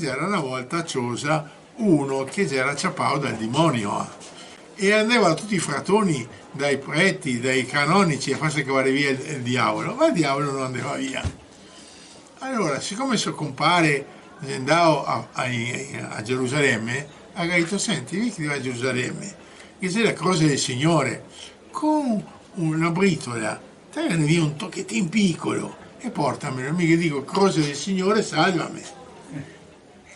c'era una volta a Ciosa uno che c'era acciappato dal demonio e andava a tutti i fratoni, dai preti, dai canonici a farsi cavare via il diavolo, ma il diavolo non andava via. Allora, siccome suo compare andava a Gerusalemme, ha detto, senti, vieni che vai a Gerusalemme, che c'è la croce del Signore, con una britola, tagliane via un tocchettino piccolo e portamelo, mica dico, croce del Signore, salvami.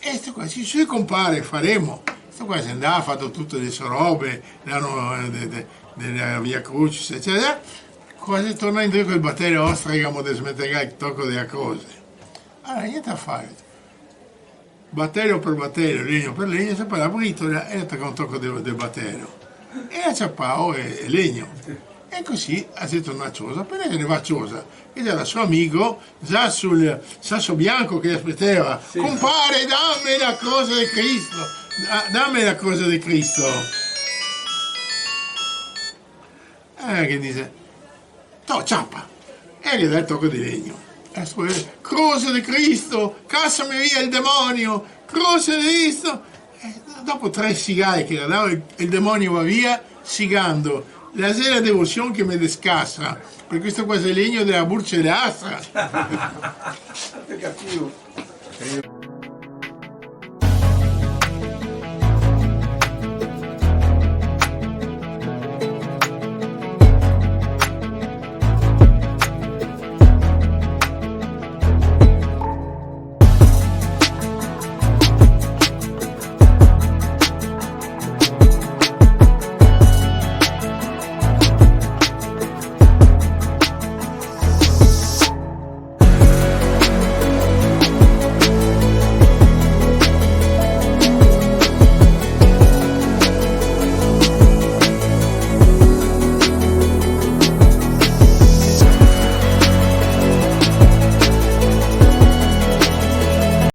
E sto qua, ci suoi compare, faremo. Sto qua si andava, ha fatto tutte le sue robe, della via Crucis, eccetera. Quasi torna indietro con il batterio, ostregamo di smettere il tocco della croce. Allora, niente a fare. Batterio per batterio, legno per legno, sempre la britola e attacca un tocco del batterio. E acciappao e legno. E così ha detto una Ciosa, appena che ne va a Ciosa, ed era il suo amico già sul sasso bianco che aspettava, sì. Compare, dammi la croce di Cristo, dammi la croce di Cristo. Che dice, ciappa, e gli dà il tocco di legno. Croce di Cristo, cassami via il demonio, croce di Cristo. E dopo 3 sigari che la dava, il demonio va via, sigando. La sera devozione che mi descassa, per questo qua è il legno della burce d'astra. Cattivo.